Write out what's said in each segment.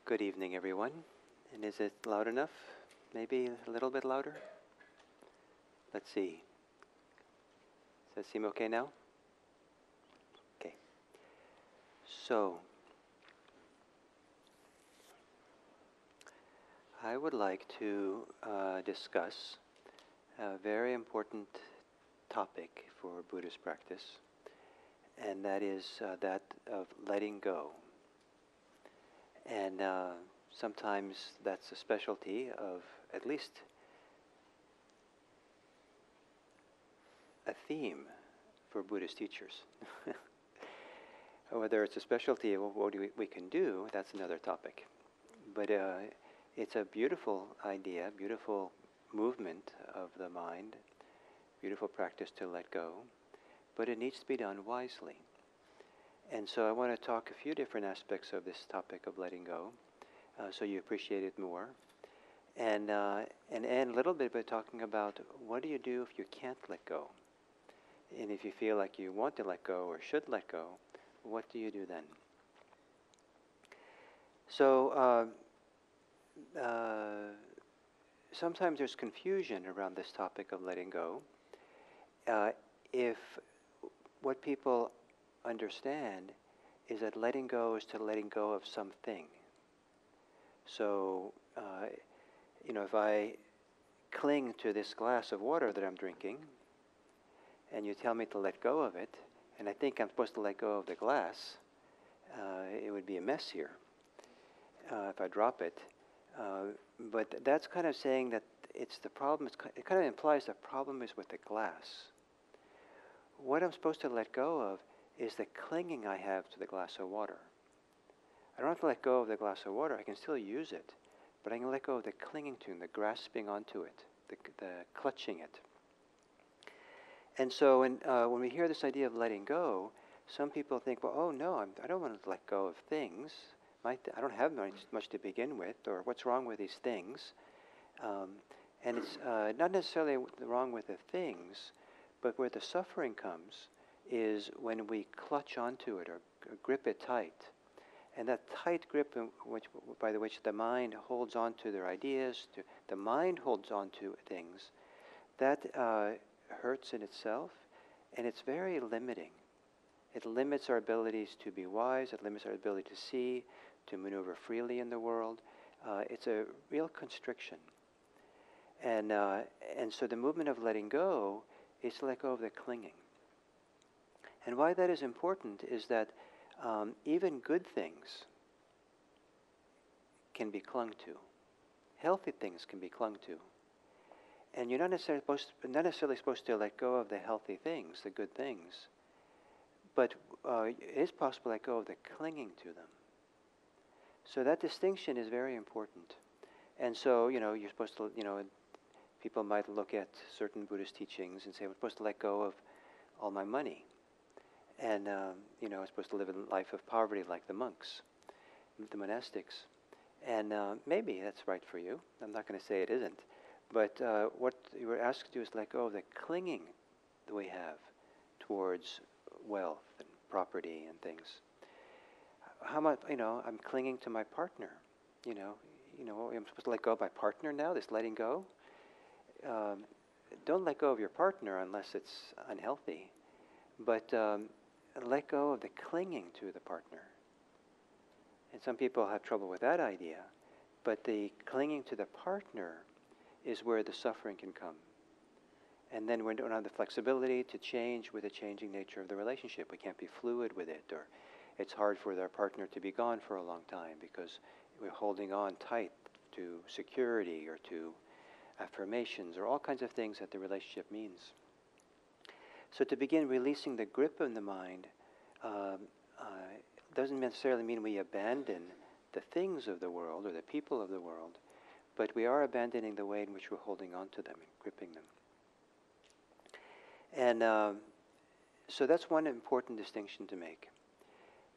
Good evening, everyone. And is it loud enough? Maybe a little bit louder? Let's see. Does that seem okay now? Okay. So, I would like to discuss a very important topic for Buddhist practice, and that is that of letting go. And sometimes that's a specialty of at least a theme for Buddhist teachers. Whether it's a specialty of what we can do, that's another topic. But it's a beautiful idea, beautiful movement of the mind, beautiful practice to let go, but it needs to be done wisely. And so I want to talk a few different aspects of this topic of letting go, so you appreciate it more. And end a little bit by talking about what do you do if you can't let go? And if you feel like you want to let go or should let go, what do you do then? So sometimes there's confusion around this topic of letting go. If what people understand is that letting go is to letting go of something. So, if I cling to this glass of water that I'm drinking, and you tell me to let go of it, and I think I'm supposed to let go of the glass, it would be a mess here if I drop it. But that's kind of saying that it's the problem. It kind of implies the problem is with the glass. What I'm supposed to let go of is the clinging I have to the glass of water. I don't have to let go of the glass of water. I can still use it, but I can let go of the clinging to it, the grasping onto it, the clutching it. And so when we hear this idea of letting go, some people think, well, oh no, I don't want to let go of things. I don't have much to begin with, or what's wrong with these things? And it's not necessarily wrong with the things, but where the suffering comes is when we clutch onto it or grip it tight. And that tight grip by which the mind holds on to their ideas, the mind holds on to things, that hurts in itself, and it's very limiting. It limits our abilities to be wise, it limits our ability to see, to maneuver freely in the world. It's a real constriction. And so the movement of letting go is to let go of the clinging. And why that is important is that even good things can be clung to. Healthy things can be clung to. And you're not necessarily supposed to let go of the healthy things, the good things, but it is possible to let go of the clinging to them. So that distinction is very important. And so, you're supposed to, people might look at certain Buddhist teachings and say, I'm supposed to let go of all my money. And, I'm supposed to live a life of poverty like the monks, the monastics. And maybe that's right for you. I'm not going to say it isn't. But what you were asked to do is let go of the clinging that we have towards wealth and property and things. How much, I'm clinging to my partner. I'm supposed to let go of my partner now, this letting go. Don't let go of your partner unless it's unhealthy. But let go of the clinging to the partner. And some people have trouble with that idea. But the clinging to the partner is where the suffering can come. And then we don't have the flexibility to change with the changing nature of the relationship. We can't be fluid with it, or it's hard for our partner to be gone for a long time because we're holding on tight to security or to affirmations or all kinds of things that the relationship means. So to begin releasing the grip on the mind doesn't necessarily mean we abandon the things of the world or the people of the world, but we are abandoning the way in which we're holding on to them and gripping them. And so that's one important distinction to make.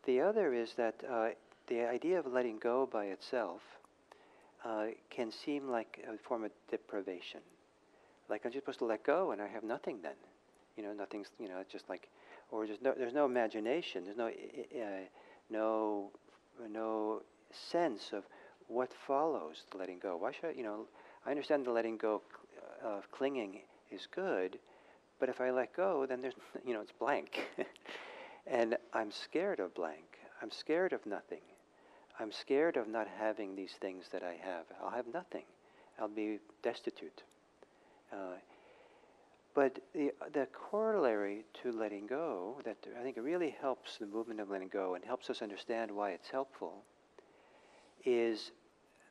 The other is that the idea of letting go by itself can seem like a form of deprivation. Like I'm just supposed to let go and I have nothing then. Nothing's, it's just like, or there's no imagination, there's no sense of what follows the letting go. Why should I understand the letting go of clinging is good, but if I let go, then there's, it's blank. And I'm scared of blank. I'm scared of nothing. I'm scared of not having these things that I have. I'll have nothing. I'll be destitute. But the corollary to letting go, that I think really helps the movement of letting go and helps us understand why it's helpful, is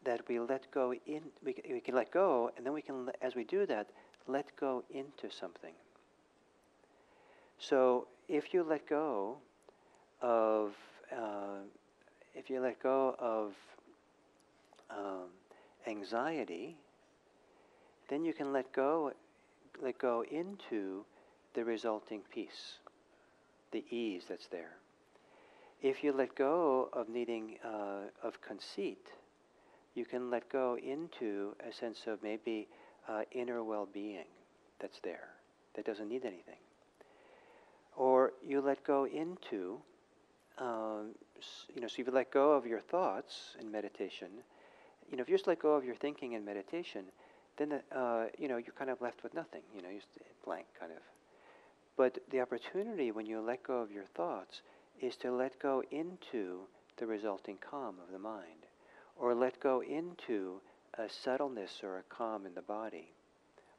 that we let go in. We can let go, and then we can, as we do that, let go into something. So if you let go of anxiety, then you can let go into the resulting peace, the ease that's there. If you let go of needing of conceit, you can let go into a sense of maybe inner well-being that's there, that doesn't need anything. Or you let go into, so if you let go of your thoughts in meditation, if you just let go of your thinking in meditation, then you're kind of left with nothing, just blank kind of. But the opportunity when you let go of your thoughts is to let go into the resulting calm of the mind, or let go into a subtleness or a calm in the body,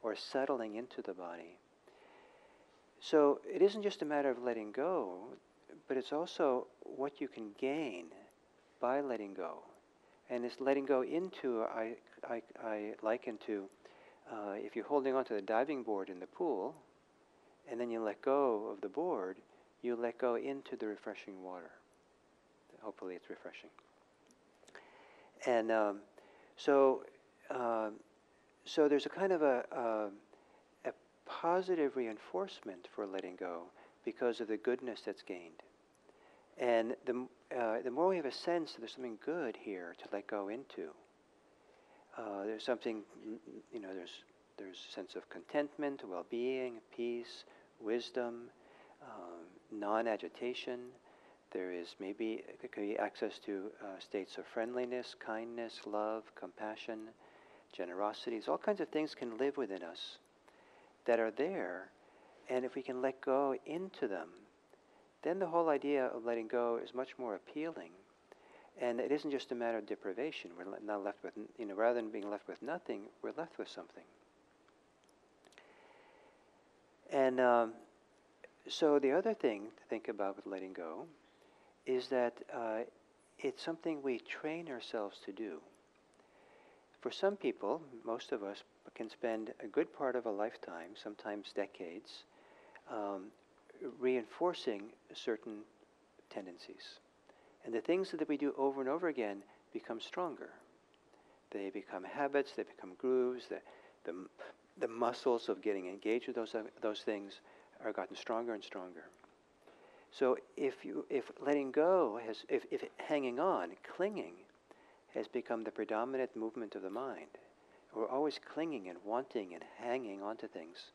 or settling into the body. So it isn't just a matter of letting go, but it's also what you can gain by letting go. And this letting go into, I liken to, if you're holding onto the diving board in the pool, and then you let go of the board, you let go into the refreshing water. Hopefully it's refreshing. And so there's a kind of a positive reinforcement for letting go because of the goodness that's gained. And the more we have a sense that there's something good here to let go into, there's something, there's a sense of contentment, well-being, peace, wisdom, non-agitation. There could be access to states of friendliness, kindness, love, compassion, generosity. All kinds of things can live within us that are there, and if we can let go into them, then the whole idea of letting go is much more appealing. And it isn't just a matter of deprivation. We're not left with, rather than being left with nothing, we're left with something. And so the other thing to think about with letting go is that it's something we train ourselves to do. For some people, most of us, can spend a good part of a lifetime, sometimes decades, reinforcing certain tendencies. And the things that we do over and over again become stronger. They become habits, they become grooves, the muscles of getting engaged with those things are gotten stronger and stronger. So if letting go if hanging on, clinging, has become the predominant movement of the mind, we're always clinging and wanting and hanging onto things.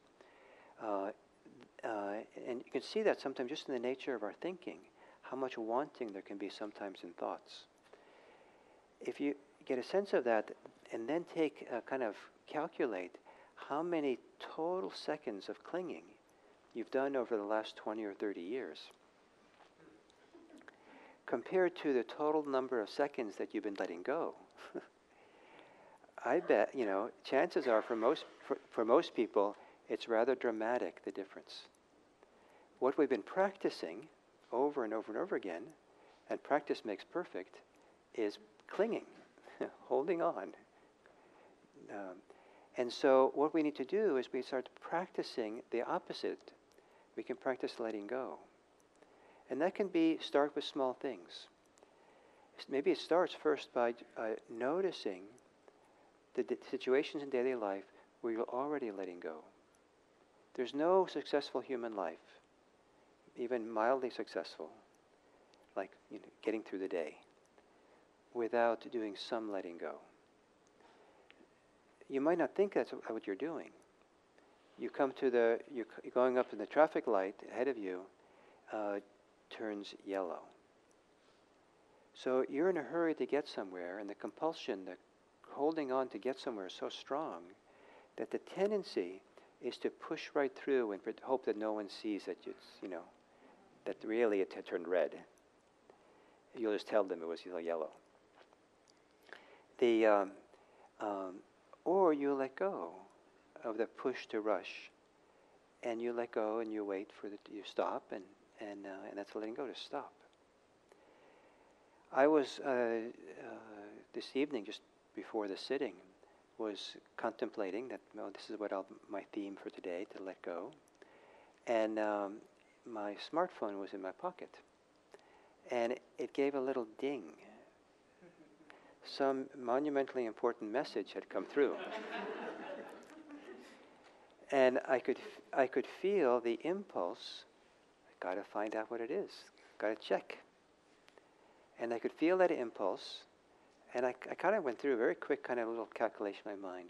And you can see that sometimes just in the nature of our thinking, how much wanting there can be sometimes in thoughts. If you get a sense of that and then calculate how many total seconds of clinging you've done over the last 20 or 30 years, compared to the total number of seconds that you've been letting go, I bet, chances are for most people, it's rather dramatic, the difference. What we've been practicing over and over and over again, and practice makes perfect, is clinging, holding on. And so what we need to do is we start practicing the opposite. We can practice letting go. And that can start with small things. Maybe it starts first by noticing the situations in daily life where you're already letting go. There's no successful human life, even mildly successful, like getting through the day, without doing some letting go. You might not think that's what you're doing. You're going up in the traffic light ahead of you, turns yellow. So you're in a hurry to get somewhere, and the compulsion, the holding on to get somewhere is so strong that the tendency is to push right through and hope that no one sees that it's, that really it had turned red. You'll just tell them it was yellow. Or you let go of the push to rush, and you let go and you wait for you stop, and that's letting go, to stop. I was this evening, just before the sitting, was contemplating that, this is what my theme for today, to let go. And my smartphone was in my pocket. And it gave a little ding. Some monumentally important message had come through. And I could feel the impulse, I got to find out what it is, got to check. And I could feel that impulse, and I kind of went through a very quick kind of little calculation in my mind.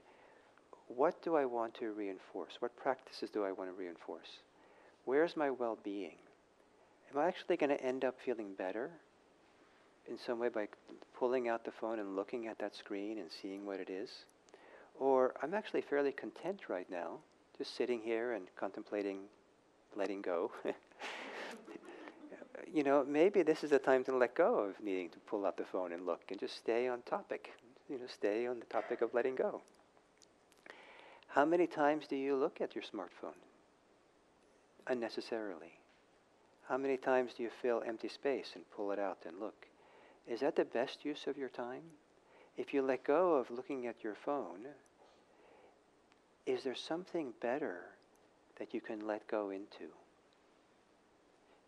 What do I want to reinforce? What practices do I want to reinforce? Where's my well-being? Am I actually going to end up feeling better in some way by pulling out the phone and looking at that screen and seeing what it is? Or I'm actually fairly content right now, just sitting here and contemplating letting go. Maybe this is the time to let go of needing to pull out the phone and look and just stay on topic. Stay on the topic of letting go. How many times do you look at your smartphone unnecessarily? How many times do you fill empty space and pull it out and look? Is that the best use of your time? If you let go of looking at your phone, is there something better that you can let go into?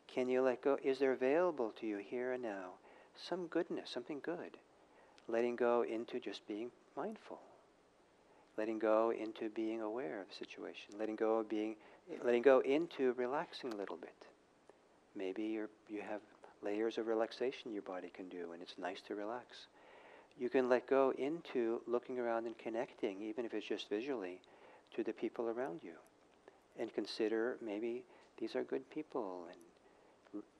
Can you let go? Is there available to you here and now some goodness, something good? Letting go into just being mindful. Letting go into being aware of the situation. Letting go into relaxing a little bit. Maybe you have layers of relaxation your body can do, and it's nice to relax. You can let go into looking around and connecting, even if it's just visually, to the people around you. And consider maybe these are good people, and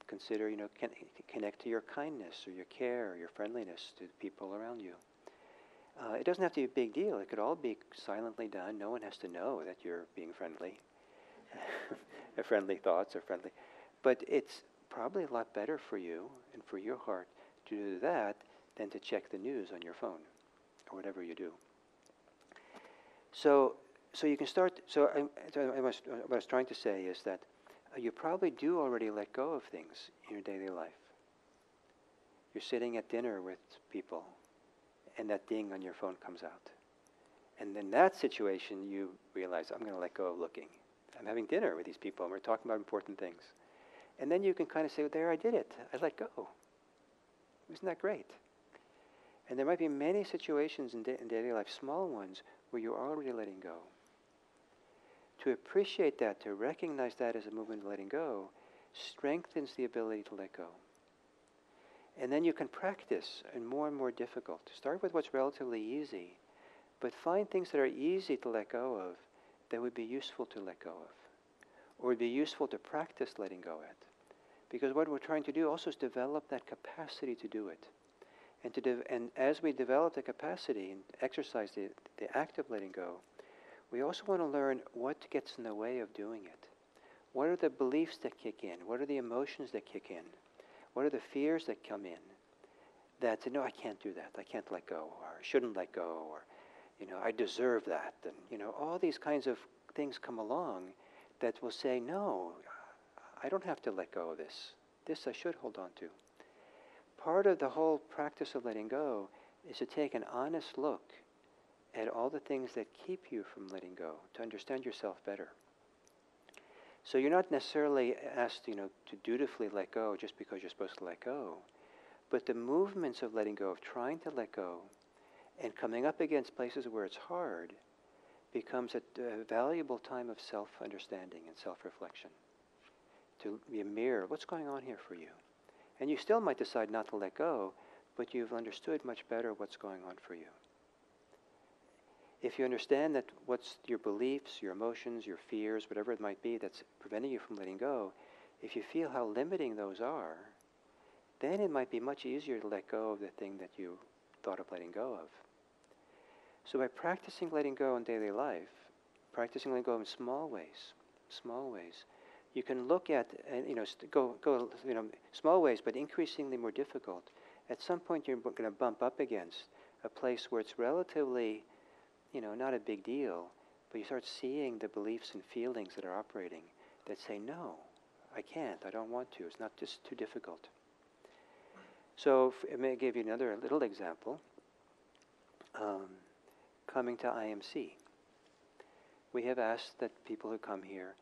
consider, connect to your kindness or your care or your friendliness to the people around you. It doesn't have to be a big deal. It could all be silently done. No one has to know that you're being friendly. Friendly thoughts are friendly. But it's probably a lot better for you and for your heart to do that than to check the news on your phone or whatever you do. So you can start. What I was trying to say is that you probably do already let go of things in your daily life. You're sitting at dinner with people, and that ding on your phone comes out. And in that situation, you realize, I'm going to let go of looking. I'm having dinner with these people, and we're talking about important things. And then you can kind of say, there, I did it. I let go. Isn't that great? And there might be many situations in daily life, small ones, where you're already letting go. To appreciate that, to recognize that as a movement of letting go, strengthens the ability to let go. And then you can practice and more difficult. Start with what's relatively easy, but find things that are easy to let go of that would be useful to let go of, or would be useful to practice letting go at. Because what we're trying to do also is develop that capacity to do it. And as we develop the capacity and exercise the act of letting go, we also want to learn what gets in the way of doing it. What are the beliefs that kick in? What are the emotions that kick in? What are the fears that come in that say, no, I can't do that. I can't let go, or I shouldn't let go, or, I deserve that. And, all these kinds of things come along that will say, no, I don't have to let go of this. This I should hold on to. Part of the whole practice of letting go is to take an honest look at all the things that keep you from letting go, to understand yourself better. So you're not necessarily asked, to dutifully let go just because you're supposed to let go. But the movements of letting go, of trying to let go, and coming up against places where it's hard, becomes a valuable time of self-understanding and self-reflection. To be a mirror, what's going on here for you? And you still might decide not to let go, but you've understood much better what's going on for you. If you understand that what's your beliefs, your emotions, your fears, whatever it might be that's preventing you from letting go, if you feel how limiting those are, then it might be much easier to let go of the thing that you thought of letting go of. So by practicing letting go in daily life, practicing letting go in small ways, you can look at, small ways, but increasingly more difficult. At some point you're going to bump up against a place where it's relatively, not a big deal, but you start seeing the beliefs and feelings that are operating that say, no, I can't, I don't want to, it's not just too difficult. So I may give you another little example. Coming to IMC. We have asked that people who come here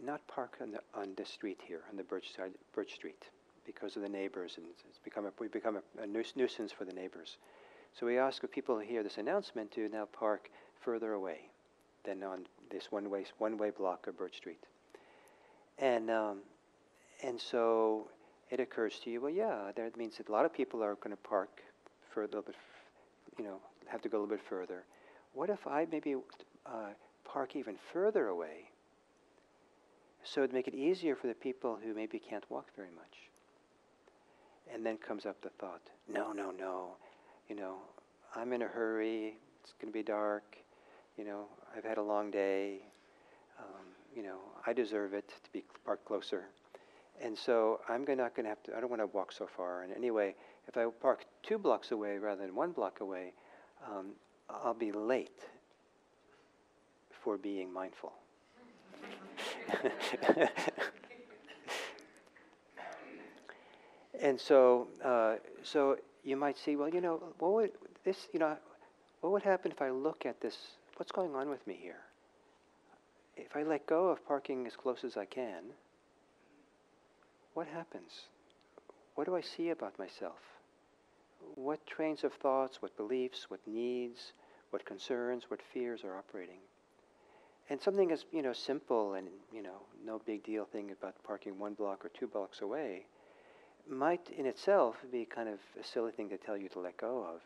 not park on the street here, on the Birch Street, because of the neighbors, and we've become a nuisance for the neighbors. So we ask people who hear this announcement to now park further away than on this one-way block of Birch Street. And so it occurs to you, well, yeah, that means that a lot of people are going to park for a little bit, have to go a little bit further. What if I maybe park even further away, so it'd make it easier for the people who maybe can't walk very much? And then comes up the thought, no, I'm in a hurry, it's going to be dark, I've had a long day, I deserve it to be parked closer. And so I don't want to walk so far. And anyway, if I park 2 blocks away rather than 1 block away, I'll be late for being mindful. And so you might see, well, what would happen if I look at this? What's going on with me here? If I let go of parking as close as I can, what happens? What do I see about myself? What trains of thoughts, what beliefs, what needs, what concerns, what fears are operating? And something as, simple and, no big deal thing about parking 1 block or 2 blocks away might in itself be kind of a silly thing to tell you to let go of.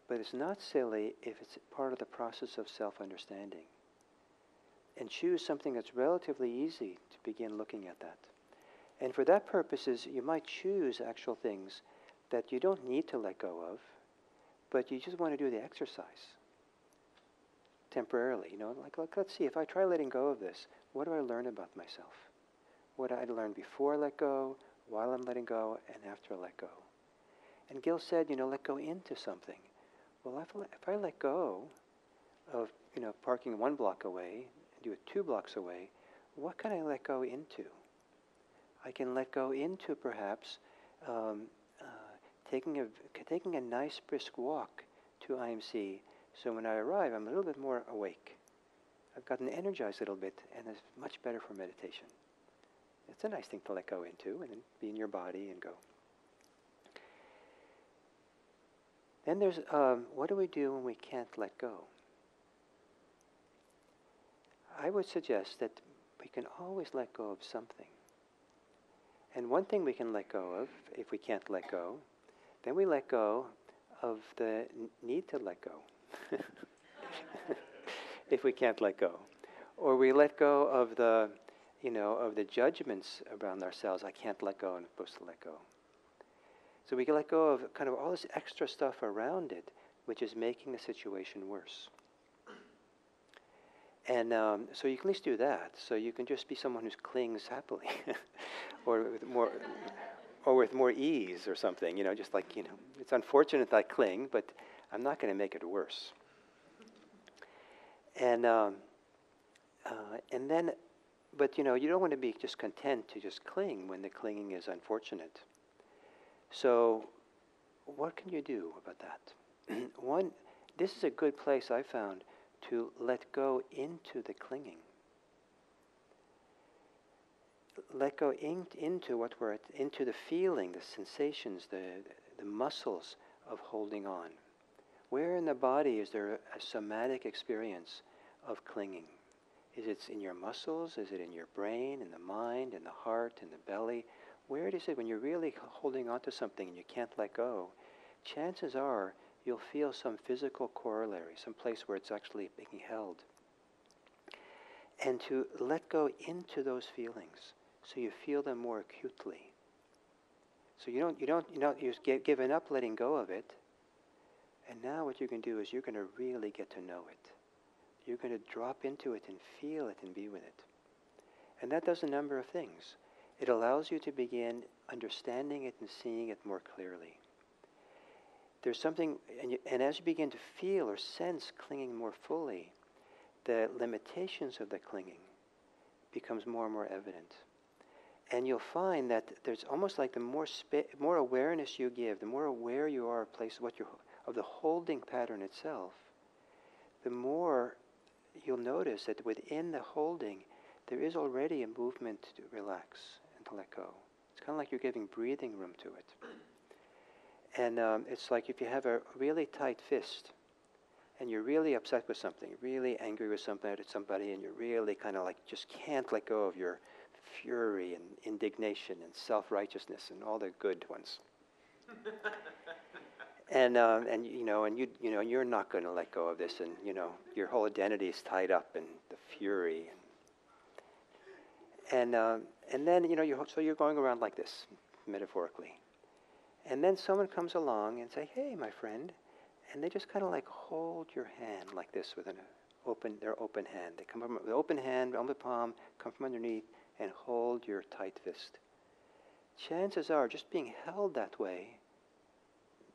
But it's not silly if it's part of the process of self-understanding. And choose something that's relatively easy to begin looking at that. And for that purposes, you might choose actual things that you don't need to let go of, but you just want to do the exercise temporarily. Like let's see, if I try letting go of this, what do I learn about myself? What did I learn before I let go, while I'm letting go, and after I let go? And Gil said, let go into something. Well, if I let go of, parking 1 block away, and do it 2 blocks away, what can I let go into? I can let go into perhaps taking a nice brisk walk to IMC, so when I arrive I'm a little bit more awake. I've gotten energized a little bit, and it's much better for meditation. It's a nice thing to let go into and then be in your body and go. Then there's, what do we do when we can't let go? I would suggest that we can always let go of something. And one thing we can let go of, if we can't let go, then we let go of the need to let go. If we can't let go. Or we let go of the, of the judgments around ourselves. I can't let go and I'm supposed to let go. So we can let go of kind of all this extra stuff around it, which is making the situation worse. And so you can at least do that. So you can just be someone who clings happily, or with more ease or something. Just like it's unfortunate that I cling, but I'm not going to make it worse. And then, but you don't want to be just content to just cling when the clinging is unfortunate. So, what can you do about that? This is a good place I found to let go into the clinging. Let go into into the feeling, the sensations, the muscles of holding on. Where in the body is there a somatic experience of clinging? Is it in your muscles? Is it in your brain, in the mind, in the heart, in the belly? Where is it when you're really holding on to something and you can't let go? Chances are you'll feel some physical corollary, some place where it's actually being held. And to let go into those feelings so you feel them more acutely. So you've given up letting go of it, and now what you can do is you're going to really get to know it. You're going to drop into it and feel it and be with it. And that does a number of things. It allows you to begin understanding it and seeing it more clearly. There's something, and as you begin to feel or sense clinging more fully, the limitations of the clinging becomes more and more evident. And you'll find that there's almost like the more awareness you give, the more aware you are of the holding pattern itself, the more you'll notice that within the holding, there is already a movement to relax and to let go. It's kind of like you're giving breathing room to it. And it's like if you have a really tight fist, and you're really upset with something, really angry with somebody, and you're really kind of like just can't let go of your fury and indignation and self-righteousness and all the good ones. And you're not going to let go of this, and your whole identity is tied up in the fury. And then so you're going around like this, metaphorically. And then someone comes along and say, "Hey, my friend," and they just kind of like hold your hand like this with their open hand. They come from the open hand, on the palm, come from underneath, and hold your tight fist. Chances are, just being held that way,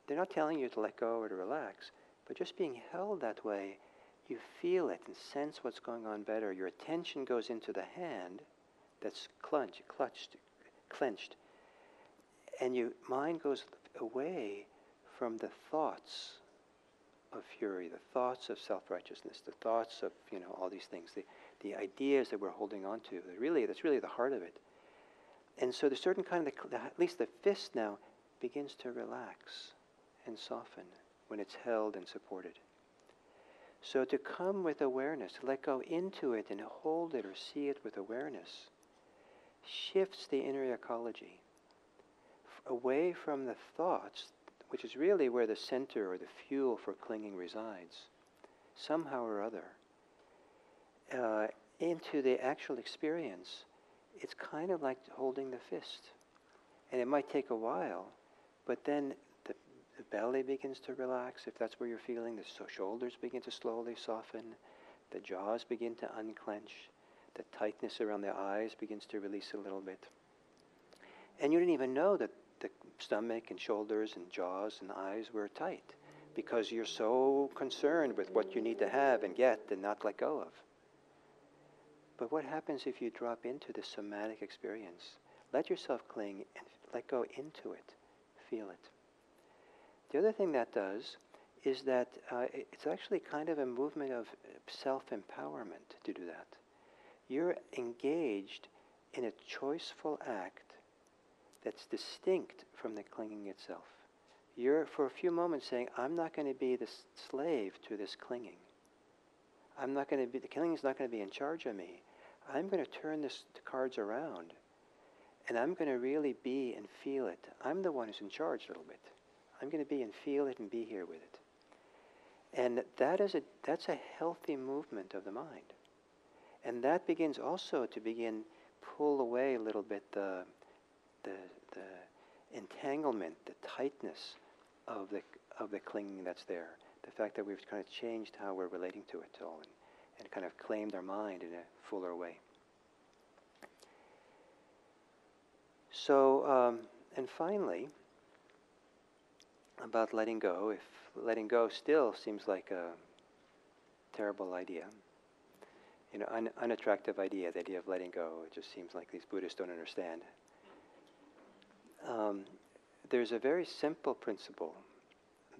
they're not telling you to let go or to relax, but just being held that way, you feel it and sense what's going on better. Your attention goes into the hand that's clenched, and your mind goes away from the thoughts of fury, the thoughts of self-righteousness, the thoughts of all these things, the ideas that we're holding on to. That's really the heart of it. And so there's certain kind of, at least the fist now begins to relax and soften when it's held and supported. So to come with awareness, to let go into it and hold it or see it with awareness, shifts the inner ecology away from the thoughts, which is really where the center or the fuel for clinging resides, somehow or other, into the actual experience. It's kind of like holding the fist. And it might take a while, but then the belly begins to relax, if that's where you're feeling. The shoulders begin to slowly soften. The jaws begin to unclench. The tightness around the eyes begins to release a little bit. And you didn't even know that the stomach and shoulders and jaws and eyes were tight, because you're so concerned with what you need to have and get and not let go of. But what happens if you drop into this somatic experience? Let yourself cling and let go into it. Feel it. The other thing that does is that it's actually kind of a movement of self-empowerment to do that. You're engaged in a choiceful act that's distinct from the clinging itself. You're, for a few moments, saying, I'm not going to be the slave to this clinging. The clinging is not going to be in charge of me. I'm going to turn the cards around, and I'm going to really be and feel it. I'm the one who's in charge a little bit. I'm going to be and feel it and be here with it. And that's a healthy movement of the mind. And that begins also to pull away a little bit the entanglement, the tightness of the clinging that's there. The fact that we've kind of changed how we're relating to it all and kind of claimed our mind in a fuller way. So, and finally, about letting go, if letting go still seems like a terrible idea, unattractive idea, the idea of letting go, it just seems like these Buddhists don't understand. There's a very simple principle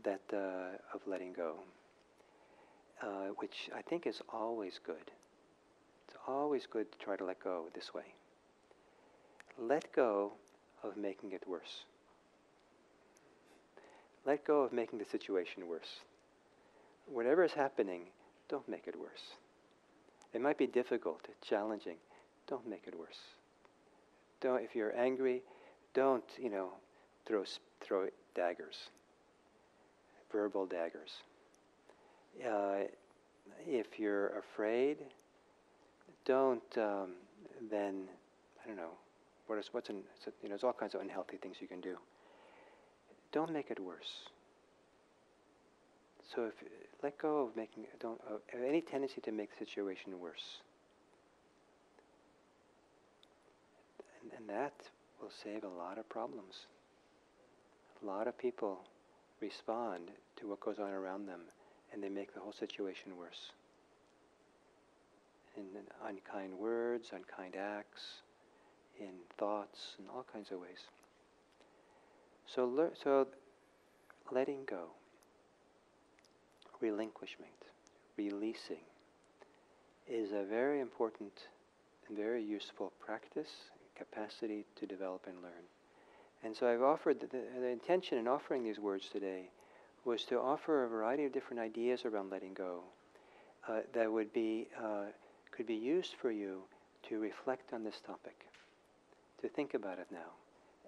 that of letting go, which I think is always good. It's always good to try to let go this way. Let go of making it worse. Let go of making the situation worse. Whatever is happening, don't make it worse. It might be difficult, challenging. Don't make it worse. If you're angry, don't, throw daggers, verbal daggers. If you're afraid, don't then, I don't know, there's all kinds of unhealthy things you can do. don't make it worse. So if let go of any tendency to make the situation worse. And that will save a lot of problems. A lot of people respond to what goes on around them, and they make the whole situation worse. In unkind words, unkind acts, in thoughts, in all kinds of ways. So letting go, relinquishment, releasing, is a very important and very useful practice, capacity to develop and learn. And so I've offered, the intention in offering these words today was to offer a variety of different ideas around letting go that would be, could be used for you to reflect on this topic, to think about it now,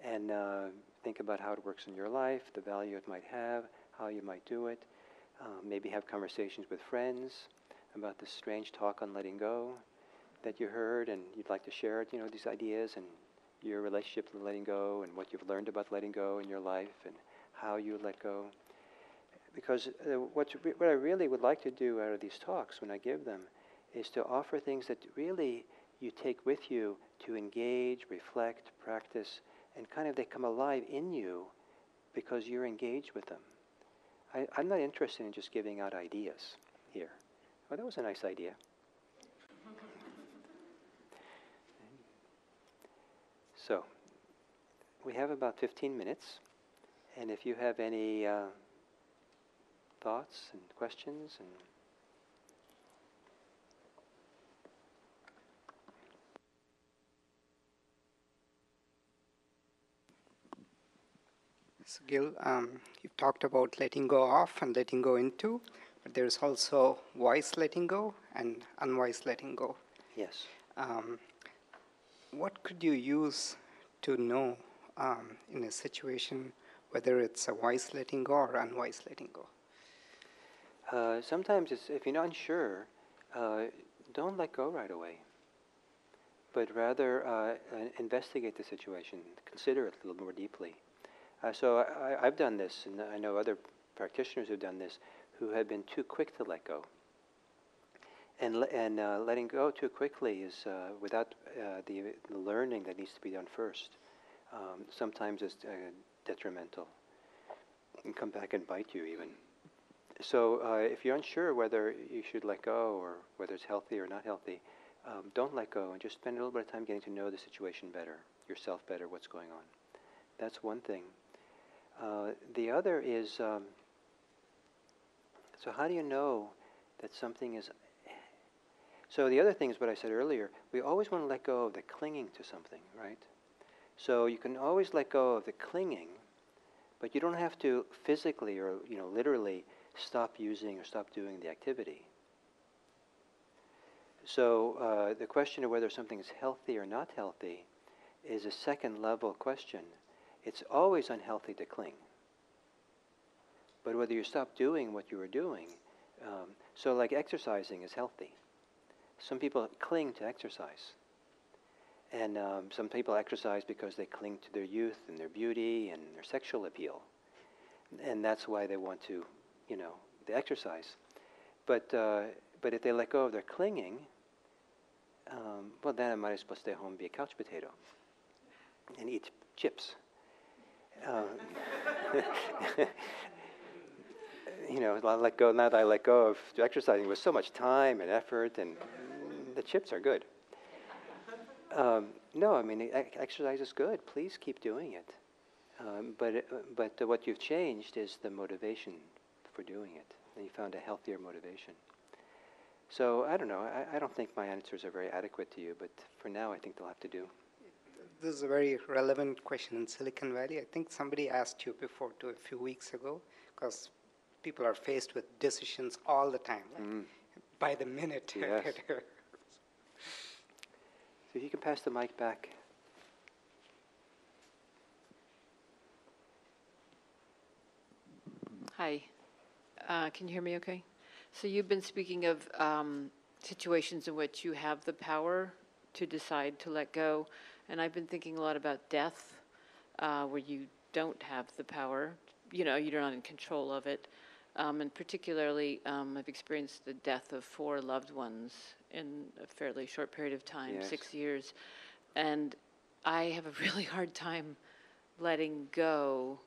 and think about how it works in your life, the value it might have, how you might do it, maybe have conversations with friends about this strange talk on letting go that you heard, and you'd like to share it, these ideas and your relationship to letting go and what you've learned about letting go in your life and how you let go. Because what I really would like to do out of these talks when I give them is to offer things that really you take with you to engage, reflect, practice, and kind of they come alive in you because you're engaged with them. I'm not interested in just giving out ideas here. Oh, that was a nice idea. So, we have about 15 minutes, and if you have any thoughts and questions and So Gil, you've talked about letting go of and letting go into, but there's also wise letting go and unwise letting go. yes. What could you use to know in a situation whether it's a wise letting go or unwise letting go? Sometimes if you're not unsure, don't let go right away, but rather investigate the situation, consider it a little more deeply. So I've done this, and I know other practitioners who've done this, who have been too quick to let go. And letting go too quickly is without the learning that needs to be done first. Sometimes it's detrimental. It can come back and bite you even. So if you're unsure whether you should let go or whether it's healthy or not healthy, don't let go and just spend a little bit of time getting to know the situation better, yourself better, what's going on. That's one thing. The other is, so how do you know that something is... So the other thing is what I said earlier, we always want to let go of the clinging to something, right? So you can always let go of the clinging, but you don't have to physically or literally stop using or stop doing the activity. So the question of whether something is healthy or not healthy is a second level question. It's always unhealthy to cling. But whether you stop doing what you were doing, so like exercising is healthy. Some people cling to exercise. And some people exercise because they cling to their youth and their beauty and their sexual appeal. And that's why they want to, they exercise. But if they let go of their clinging, well, then I might as well stay home and be a couch potato and eat chips. I let go. Now that I let go of exercising with so much time and effort, and the chips are good. No, I mean exercise is good. Please keep doing it. But what you've changed is the motivation for doing it, and you found a healthier motivation. So I don't know. I don't think my answers are very adequate to you, but for now, I think they'll have to do. This is a very relevant question in Silicon Valley. I think somebody asked you before too, a few weeks ago, because people are faced with decisions all the time, by the minute. Yes. So if you can pass the mic back. Hi. Can you hear me okay? So you've been speaking of situations in which you have the power to decide to let go. And I've been thinking a lot about death, where you don't have the power you're not in control of it. And particularly, I've experienced the death of 4 loved ones in a fairly short period of time, Yes. 6 years. And I have a really hard time letting go.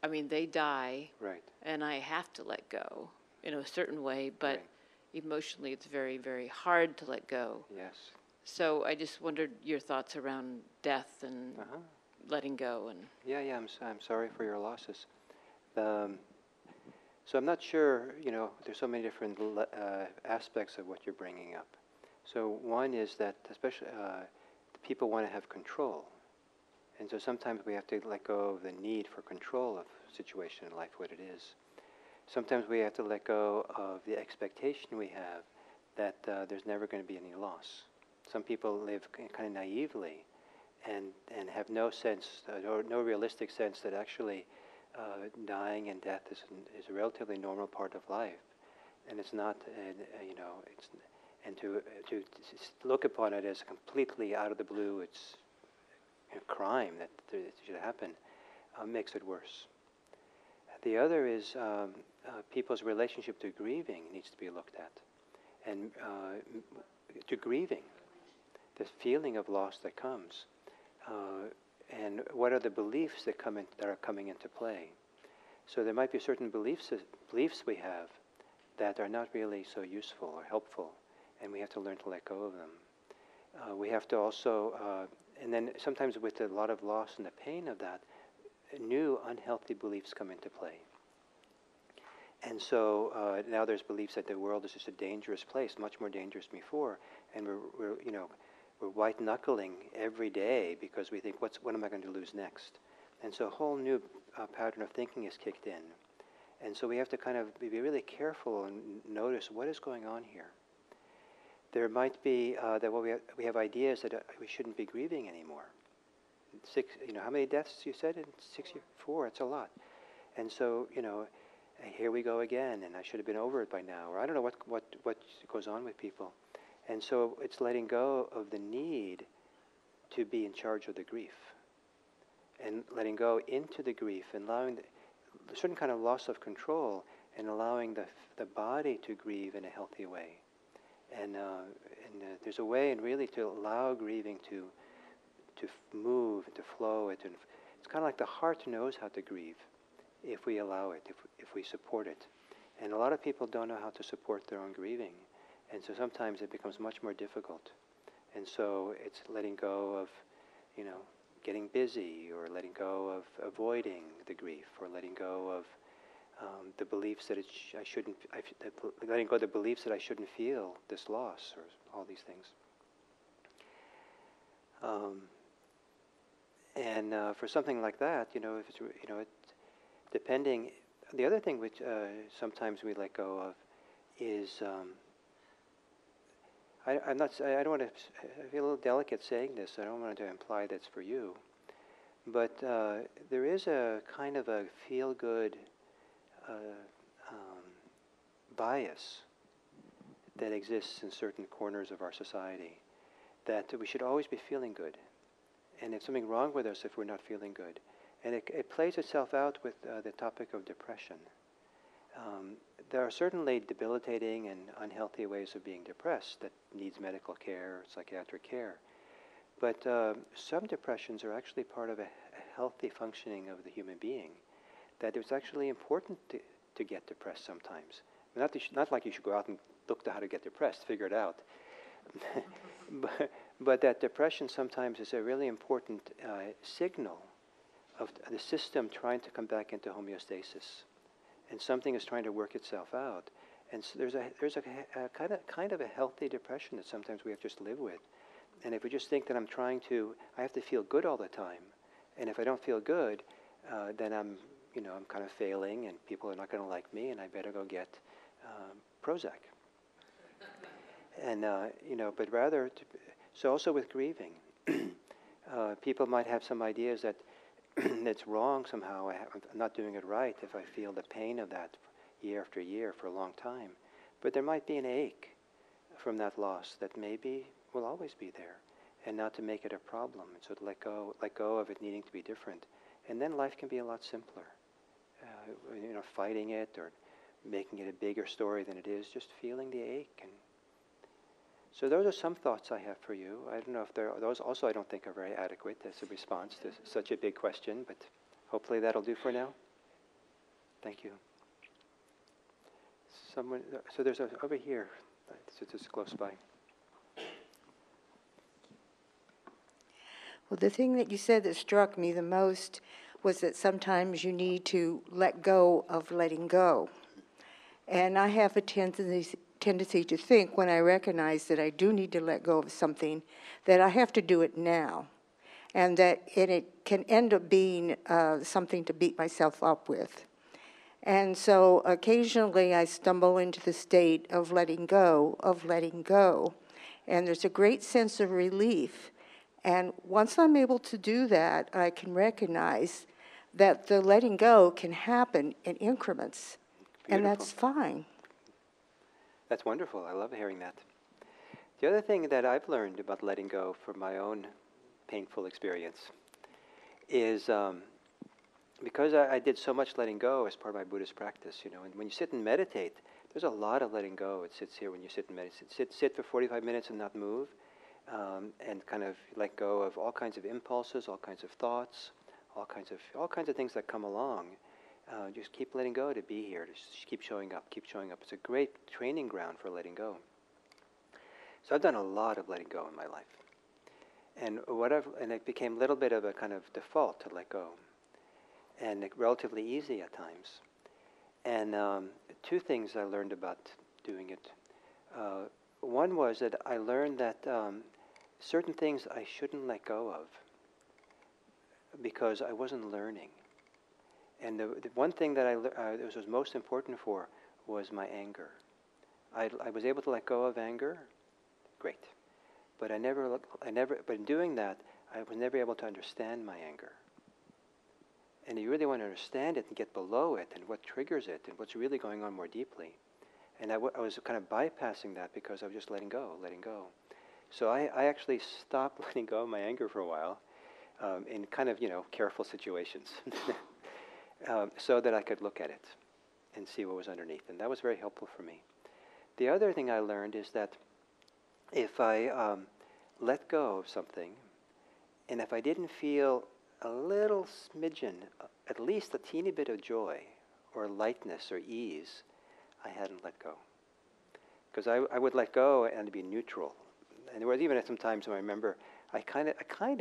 I mean, they die, Right. and I have to let go in a certain way, but Right. emotionally it's very, very hard to let go. Yes. So I just wondered your thoughts around death and Uh-huh. letting go. And Yeah, yeah, I'm sorry for your losses. So I'm not sure, there's so many different aspects of what you're bringing up. So one is that especially people want to have control. And so sometimes we have to let go of the need for control of the situation in life, what it is. Sometimes we have to let go of the expectation we have that there's never going to be any loss. Some people live kind of naively and have no sense, or no realistic sense that actually dying and death is a relatively normal part of life, and it's not, it's, and to look upon it as completely out of the blue, it's a crime that it should happen, makes it worse. The other is people's relationship to grieving needs to be looked at, and to grieving, the feeling of loss that comes. And what are the beliefs that are coming into play? So there might be certain beliefs we have that are not really so useful or helpful, and we have to learn to let go of them. We have to also, and then sometimes with a lot of loss and the pain of that, new unhealthy beliefs come into play. And so now there's beliefs that the world is just a dangerous place, much more dangerous than before, and we're white-knuckling every day because we think, what am I going to lose next? And so a whole new pattern of thinking is kicked in. And so we have to kind of be really careful and notice what is going on here. There might be that we have ideas that we shouldn't be grieving anymore. 6, how many deaths you said in 6 years? 4, it's a lot. And so, here we go again, and I should have been over it by now, or I don't know what goes on with people. And so it's letting go of the need to be in charge of the grief, and letting go into the grief, and allowing a certain kind of loss of control, and allowing the body to grieve in a healthy way. And there's a way, and really to allow grieving to move, to flow. It's kind of like the heart knows how to grieve if we allow it, if we support it. And a lot of people don't know how to support their own grieving. And so sometimes it becomes much more difficult. And so it's letting go of, getting busy, or letting go of avoiding the grief, or letting go of the beliefs that letting go of the beliefs that I shouldn't feel this loss, or all these things. And for something like that, if it's, depending. The other thing which sometimes we let go of is. I don't want to. I feel a little delicate saying this. I don't want to imply that's for you, but there is a kind of a feel-good bias that exists in certain corners of our society, that we should always be feeling good, and if something wrong with us if we're not feeling good, and it plays itself out with the topic of depression. There are certainly debilitating and unhealthy ways of being depressed that needs medical care, psychiatric care. But some depressions are actually part of a healthy functioning of the human being, that it's actually important to get depressed sometimes. Not like you should go out and look to how to get depressed, figure it out. but that depression sometimes is a really important signal of the system trying to come back into homeostasis. And something is trying to work itself out. And so there's a kind of a healthy depression that sometimes we have to just live with. And if we just think that I have to feel good all the time, and if I don't feel good, then I'm kind of failing, and people are not going to like me, and I better go get Prozac. And but rather, so also with grieving, people might have some ideas that it's wrong somehow. I'm not doing it right if I feel the pain of that year after year for a long time. But there might be an ache from that loss that maybe will always be there, and not to make it a problem. And so to let go of it needing to be different. And then life can be a lot simpler. fighting it or making it a bigger story than it is, just feeling the ache. And so those are some thoughts I have for you. I don't know if those also I don't think are very adequate as a response to such a big question, but hopefully that'll do for now. Thank you. So there's over here, so just close by. Well, the thing that you said that struck me the most was that sometimes you need to let go of letting go. And I have a tendency to think when I recognize that I do need to let go of something, that I have to do it now. And that it can end up being something to beat myself up with. And so occasionally I stumble into the state of letting go. And there's a great sense of relief. And once I'm able to do that, I can recognize that the letting go can happen in increments. Beautiful. And that's fine. That's wonderful. I love hearing that. The other thing that I've learned about letting go from my own painful experience is because I did so much letting go as part of my Buddhist practice, and when you sit and meditate, there's a lot of letting go. It sits here when you sit and meditate. Sit for 45 minutes and not move, and kind of let go of all kinds of impulses, all kinds of thoughts, all kinds of things that come along. Just keep letting go to be here. Just keep showing up. It's a great training ground for letting go. So I've done a lot of letting go in my life, and it became a little bit of a kind of default to let go, and relatively easy at times. And two things I learned about doing it. One was that I learned that certain things I shouldn't let go of because I wasn't learning. And the one thing that this was most important for was my anger. I was able to let go of anger, great. But but in doing that, I was never able to understand my anger. And you really want to understand it and get below it and what triggers it and what's really going on more deeply. And I was kind of bypassing that because I was just letting go. So I actually stopped letting go of my anger for a while in kind of, careful situations so that I could look at it and see what was underneath. And that was very helpful for me. The other thing I learned is that if I let go of something, and if I didn't feel a little smidgen, at least a teeny bit of joy or lightness or ease, I hadn't let go. Because I would let go and be neutral. And there was even some times when I remember I kind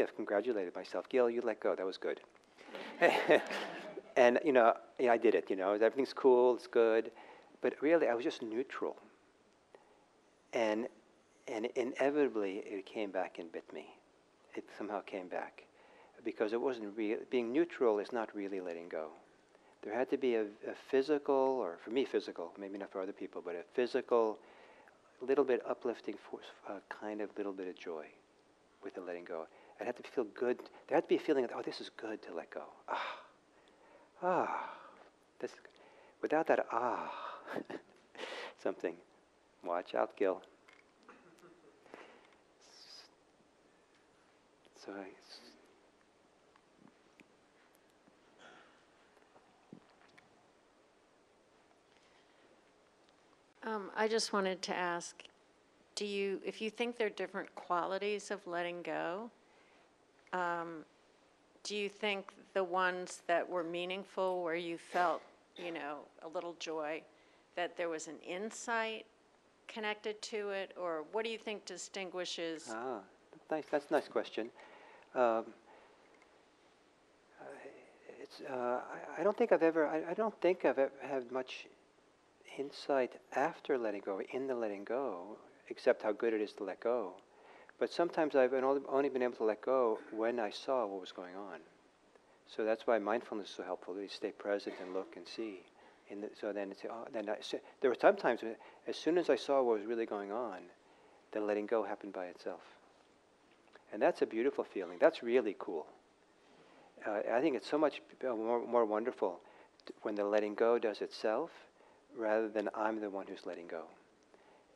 of congratulated myself. Gil, you let go. That was good. And I did it. Everything's cool. It's good. But really, I was just neutral. And inevitably, it came back and bit me. It somehow came back, because it wasn't real. Being neutral is not really letting go. There had to be a physical, or for me physical, maybe not for other people, but a physical, little bit uplifting force, kind of little bit of joy with the letting go. It had to feel good. There had to be a feeling that, this is good to let go. This is good. Without that, something. Watch out, Gil. So I just wanted to ask, if you think there are different qualities of letting go, do you think the ones that were meaningful, where you felt, a little joy, that there was an insight connected to it, or what do you think distinguishes? Nice. That's a nice question. I don't think I've ever had much insight after letting go, in the letting go, except how good it is to let go. But sometimes I've only been able to let go when I saw what was going on. So that's why mindfulness is so helpful. You stay present and look and see. There were sometimes when, as soon as I saw what was really going on, the letting go happened by itself. And that's a beautiful feeling. That's really cool. I think it's so much more wonderful when the letting go does itself, rather than I'm the one who's letting go.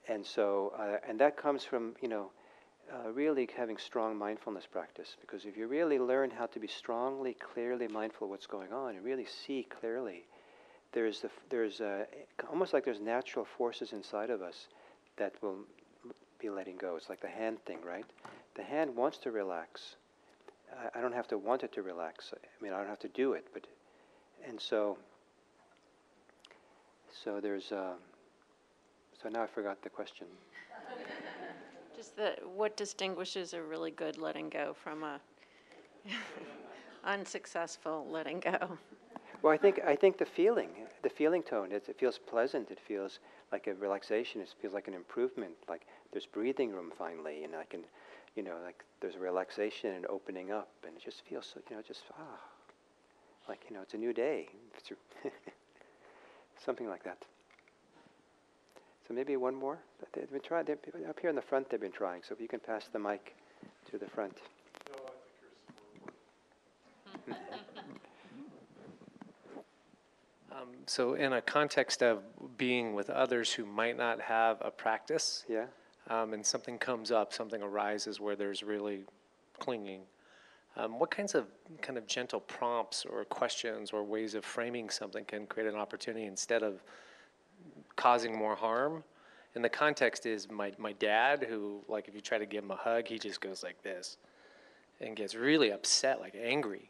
And so, and that comes from, really having strong mindfulness practice. Because if you really learn how to be strongly, clearly mindful of what's going on, and really see clearly, there's almost like there's natural forces inside of us that will be letting go. It's like the hand thing, right? The hand wants to relax. I don't have to want it to relax. I mean, I don't have to do it, but, and so there's, so now I forgot the question. Just what distinguishes a really good letting go from a unsuccessful letting go? Well, I think the feeling tone, it feels pleasant. It feels like a relaxation. It feels like an improvement. Like there's breathing room finally, and I can, like there's a relaxation and opening up, and it just feels, like it's a new day. Something like that. So maybe one more. They've been trying. Up here in the front, they've been trying. So if you can pass the mic to the front. No, I think yours is more. So in a context of being with others who might not have a practice, Yeah. And something comes up, something arises where there's really clinging, what kinds of kind of gentle prompts or questions or ways of framing something can create an opportunity instead of causing more harm? And the context is my dad, who, like, if you try to give him a hug, he just goes like this and gets really upset, like angry,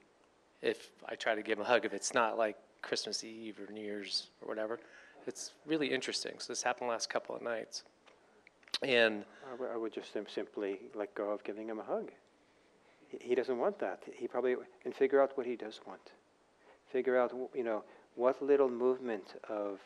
if I try to give him a hug, if it's not like Christmas Eve or New Year's or whatever. It's really interesting. So this happened the last couple of nights. And I would just simply let go of giving him a hug. He doesn't want that. He probably, and figure out what he does want. Figure out, what little movement of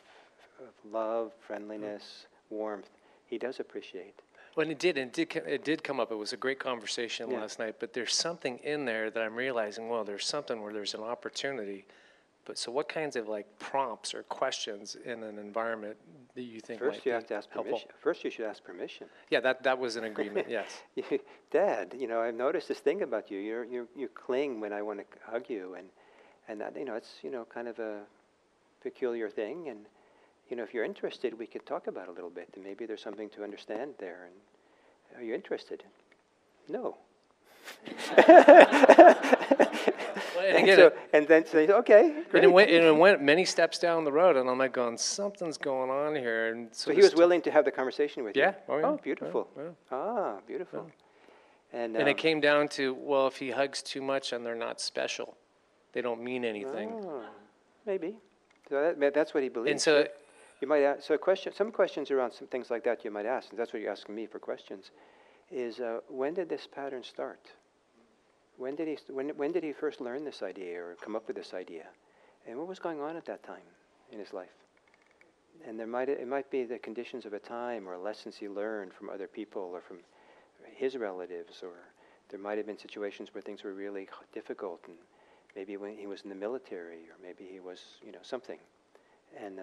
love, friendliness, warmth he does appreciate. Well, it did come up. It was a great conversation last night, but there's something in there that I'm realizing, well, there's something where there's an opportunity. But so what kinds of like prompts or questions in an environment that you think First might you be have to ask helpful? permission. First you should ask permission. Yeah, that was an agreement, yes. Dad, I've noticed this thing about you. You cling when I want to hug you, and that, it's, kind of a peculiar thing. And, if you're interested, we could talk about it a little bit, and maybe there's something to understand there. And are you interested? No. And then say, okay, great. And it went many steps down the road, and I'm like going, something's going on here. And so he was willing to have the conversation with you? Yeah. Oh, yeah. Oh, beautiful. Yeah. Beautiful. Yeah. And it came down to, well, if he hugs too much and they're not special, they don't mean anything. Oh, maybe. So that's what he believes. And so you might ask, some questions around some things like that you might ask, and that's what you're asking me for questions, is when did this pattern start? When did he first learn this idea or come up with this idea? And what was going on at that time in his life? And it might be the conditions of a time or lessons he learned from other people or from his relatives, or there might have been situations where things were really difficult, and maybe when he was in the military, or maybe he was, something. And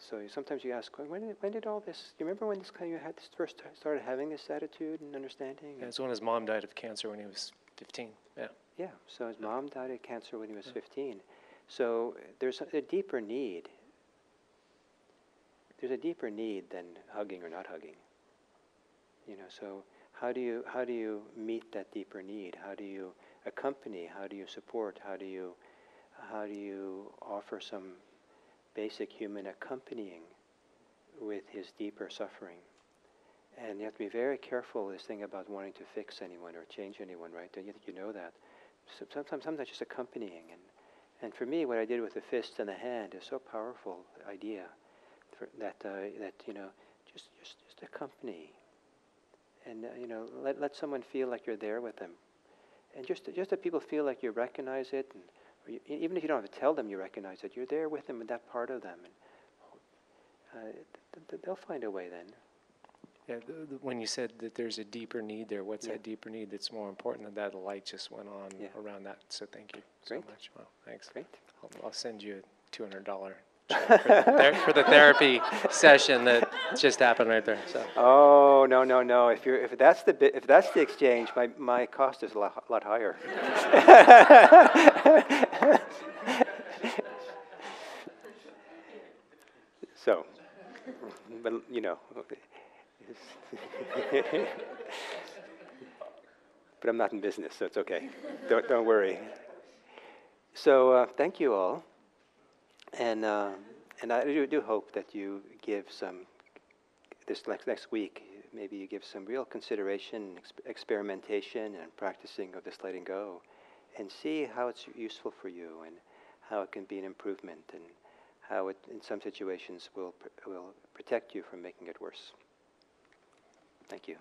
so sometimes you ask, when did all this, do you remember when you had this first started having this attitude and understanding? it was when his mom died of cancer when he was 15. Yeah. Yeah, so his mom died of cancer when he was 15. So there's a deeper need. There's a deeper need than hugging or not hugging. So how do you meet that deeper need? How do you accompany? How do you support? How do you offer some basic human accompanying with his deeper suffering? And you have to be very careful, this thing about wanting to fix anyone or change anyone, right? Don't you think you know that? Sometimes just accompanying. And for me, what I did with the fist and the hand is so powerful idea that just accompany. And, let someone feel like you're there with them. And just that people feel like you recognize it, and even if you don't have to tell them you recognize it, you're there with them in that part of them. And they'll find a way then. Yeah, when you said that there's a deeper need there, what's that deeper need that's more important? And that light just went on around that. So thank you so much. Well, thanks. Great. I'll send you a $200 check for the therapy session that just happened right there. So. Oh no! If that's the exchange, my cost is a lot higher. So, but but I'm not in business, so it's okay. Don't worry. So thank you all, and And I do hope that you give some, this next week, maybe you give some real consideration, experimentation, and practicing of this letting go, and see how it's useful for you, and how it can be an improvement, and how it, in some situations, will protect you from making it worse. Thank you.